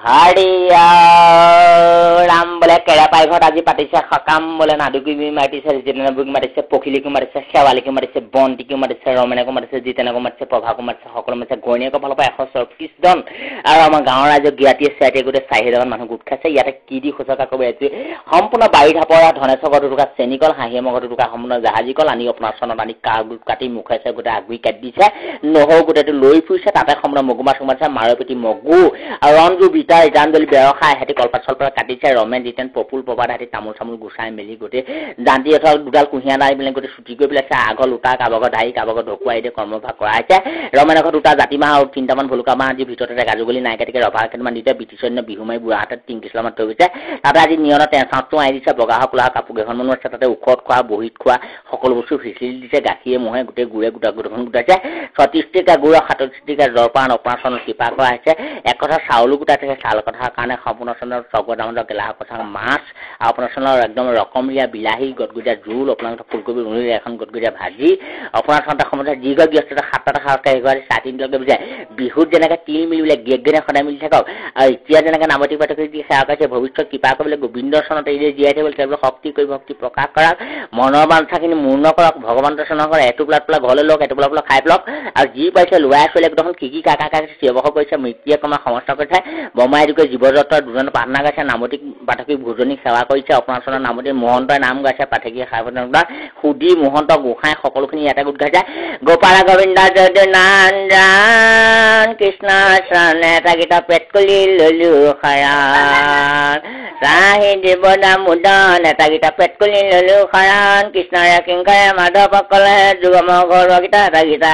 হাৰিয়া ৰাম বোলে কেৰাপাই ঘৰত আজি পাতিছে সকাম বোলে নাদুকি মাতিছে জিতেনবুক মাতিছে পখিলীকো মাতিছে শেৱালিকো মাতিছে বন্তিকো মাতিছে ৰমেনকো মাতিছে জিতেনকো মাতিছে প্ৰভাকো মাতিছে সকলো মাতিছে ঘৈণীয়েকৰ ফালৰ পৰা 134 জন আৰু আমাৰ গাঁৱৰ ৰাইজক জ্ঞাতিয়ে চাইতে গোটেই 40,000 মানুহ গোট খাইছে ইয়াতে কি দি সঁচা কব এইটো সম্পূৰ্ণ বাৰী ধাপৰা ধনেশ্বৰ ঘৰটোকা চেনিকল হাঁহিয়ে মগৰটোকা সম্পূৰ্ণ জাহাজীকল আনি আপোনাৰ চনত আনি কাটি মুখাইছে গোটেই আগুৰি কাটি দিছে নহৰু গোটেইটো লৈ ফুৰিছে তাতে সম্পূৰ্ণ মগুমা সুমাইছে মাৰপেটি মগু আৰু ৰঞ্জু বিতা ইটানদলি ব্যৱসায় হেতি কলপাত চলপাত কাটিছে ৰমেন জিতেন পপুল প্ৰবাদ হেতি তামোল চামোল গুচাই মেলি গোটেই জান্তি এঠাল দুডাল কুঁহিয়া দাই পেলাই গোটেই ছুটি কৰি পেলাইছে আগৰ লোটা কাবাগৰ দাই কাবাগৰ ঢকুৱাই দিয়ে কৰ্মভাগ কৰাইছে ৰমেনক দুটা জাতিমাহ আৰু তিনিটামান ভুলুকা মাহ আজি ভিতৰতে গাজুগলি নাই কাটিকে ৰভা কেইটামান দিতে বিটিছন্য বিহুমাই বুঢ়া হাতত 3 কিলোমান থৈ গৈছে তাতে আজি নিয়নত চাঁতটো আনি দিছে বগা হকলা কাপোৰ কেইখনমানো আছে তাতে উখত খোৱা বহিত খোৱা সকলো বস্তু ফিচিলি দিছে গাখীৰে মহে গোটেই গুৰে গোটাখন গোটাইছে 36 টিকা গুড় 37 টিকা জলপান অপাৰেশ্যনত কৃপা কৰা হৈছে এক কথা চাউলো গোটাইছে চাউল কথাৰ কাৰণে সম্পূৰ্ণ চন্দ্ৰ চগদামত গেলাহ কথা মাছ অপাৰেশ্যনৰ একদম ৰকমৰীয়া বিলাহী গদগুদীয়া জোল আপোনালোকে ফুলকবি ৰুণি এখন গদগুদীয়া ভাজি অপাৰেশ্যনৰ সময়ত দীৰ্ঘ ব্যস্ততা 7টা খাওঁতে এগৰাকী 3:30লৈকে বুজায় বিহুত যেনেকৈ তিল মিলিবলৈ গেগেনে সদায় মিলি থাকক আৰু এতিয়া যেনেকৈ নামতি পাতকি দি সেৱা কৰিছে ভৱিষ্যত কৃপা কৰিবলৈ গোবিন্দ চনত এই জীয়াই থাকিবলৈ তেওঁলোকে শক্তি কৰি ভক্তি প্ৰকাশ কৰক মনৰ বাঞ্ছাখিনি মূৰ্ণ কৰক ভগৱান দৰ্শন কৰক এটুপলা টুপলা ঘৰলৈ লওক এটুপলা টুপলা খাই পেলক আৰু যি পাইছে লৰাই ছোৱালীক দেখোন কি কাকা চিঞৰ কৰিছে মৃত্যুয়ে কমা সমস্ত কৰিছে বমাই দিকে জীৱজত্তৰ দুজন প্ৰাৰ্থনা গাইছে নামতিক পাঠকীক ভোজনীক সেৱা কৰিছে অপৰাচনৰ নামতি মহন্তই নাম গাইছে পাঠকীয়ে সাৱধানতা সুধি মহন্ত গোসাঁই সকলোখিনি ইয়াতে গোট খাইছে গোপাল গোবিন্দ যদি নান কৃষ্ণ চৰণে এটা গীতা পেট কলি ললো খয়ান ৰাহি দেৱদা মুদন এটা গীতা পেট কলি ললো খয়ান কৃষ্ণৰে কিংকৰে মাধৱ কলে যুগম ঘৰ গীতা এটা গীতা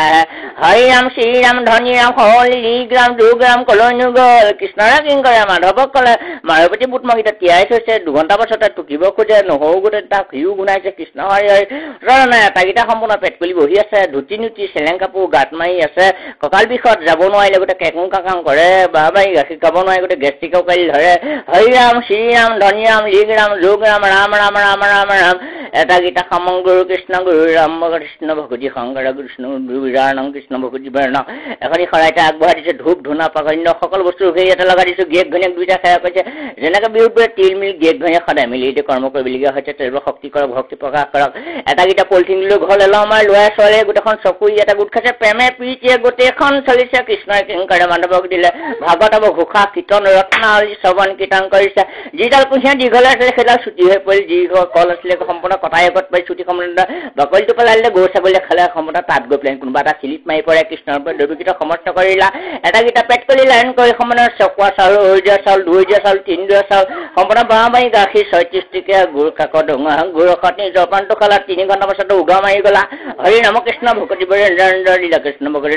হৰি ৰাম শ্ৰী ৰাম ধনী ৰাম হলি লিগ্ৰাম দুগ্ৰাম কলনি গল কৃষ্ণৰে কিংকৰে মাধৱ কলে মাৰপতি বুট মগীতা তিয়াই থৈছে 2 ঘণ্টা পাছতে টুকিব খোজে নহৰু গোটেই তাক ঘিউ গুণাইছে কৃষ্ণ হৰি হৰি ৰণে এটা গীতা সম্পূৰ্ণ পেট কলি বহি আছে ধুতি নুতি চেলেং কাপোৰ গাত মাৰি আছে কঁকাল বিষত যাব নোৱাৰিলে গোটেই কেকুং কাকাং কৰে বাবাই গাখীৰ খাব নোৱাৰি গোটেই গেষ্ট্ৰিকৰ কালি ধৰে হৰি ৰাম শ্ৰী ৰাম ধনী ৰাম লিগ্ৰাম যোগৰাম ৰাম ৰাম ৰাম ৰাম ৰাম এটা গীতা সমং গুৰু কৃষ্ণ গুৰু ৰাম কৃষ্ণ ভগৱতী শংকৰ কৃষ্ণ বিৰাণং কৃষ্ণ ভগৱতী বৰ্ণ এখনি শৰাইতে আগবঢ়াই দিছে ধূপ ধূনা পাকন্য সকলো বস্তু সেই এটা লগাই দিছোঁ গিয়েক ঘৈণীয়েক দুইটা সেৱা কৰিছে যেনেকৈ বিহুত বোলে তিল মিল গিয়েক ঘৈণীয়েক সদায় মিলি এতিয়া কৰ্ম কৰিবলগীয়া হৈছে তেওঁলোকৰ শক্তি কৰক ভক্তি প্ৰকাশ কৰক এটা গীতা পলিথিন লৈ ঘৰলৈ লওঁ আমাৰ ল'ৰা ছোৱালীয়ে গোটেইখন চকু এটা গোট খাইছে প্ৰেমে প্ৰীতিয়ে গোটেইখন চলিছে কৃষ্ণই কিংকৰে মাধৱক দিলে ভাগৱত ঘোষা কীৰ্তন ৰত্নাৱলী শ্ৰৱণ কীৰ্তন কৰিছে যিডাল কুঁহিয়া দীঘল আছিলে সেইডাল ছুটি হৈ পৰিল যি কল আছিলে সম্পূৰ্ণ কটাই আগত পাই ছুটি সম্পূৰ্ণ বাকলিটো পেলাই দিলে গৰু ছাগলীয়ে খালে সম্পূৰ্ণ তাত গৈ পেলাই কোনোবা এটা চিলিত মাৰি পৰে কৃষ্ণৰ পৰা দৈৱকীত সমৰ্থ কৰিলা এটা গীতা পেট কৰি লাইন কৰি সম্পূৰ্ণ চকুৱা চাউল উৰিয়া চাউল 2 দিয়া চাউল 3 দিয়া চাউল সম্পূৰ্ণ বাঁহ মাৰি গাখীৰ 36 টকীয়া গুড় কাকত ডোঙা গুড় খটনি জলপানটো খালা 3 ঘণ্টা পাছতে উগা মাৰি গলা হৰি নাম কৃষ্ণ ভকতি বৰেন্দ্ৰ লীলা কৃষ্ণ ভকতি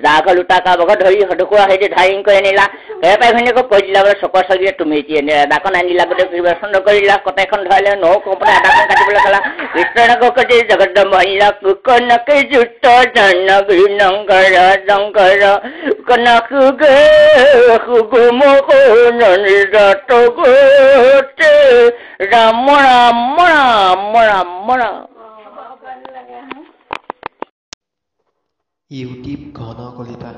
ৰাঘ লুটা কাবগত ধৰি হদকুৱা হেৰি ধাৰিং কৰি আনিলা পাই ঘৈণীয়েকো কৈ দিলা বোলে চকুৱা চাউল তুমি এতিয়া দাকন আনিলা গোটেই পৰিবেশন কৰিলা কটাইখন ধৰালে নৌ সম্পূৰ্ণ এটাখন কাটিবলৈ খালা কৃষ্ণক কটি জগত মহিলা কুকনকে জুত জন ঘৃণংকৰ জংকৰ কনক গে সুগুমোহনত গোতে ৰাম ৰাম ৰাম ৰাম ৰাম ইউটিউব ঘন কলিতা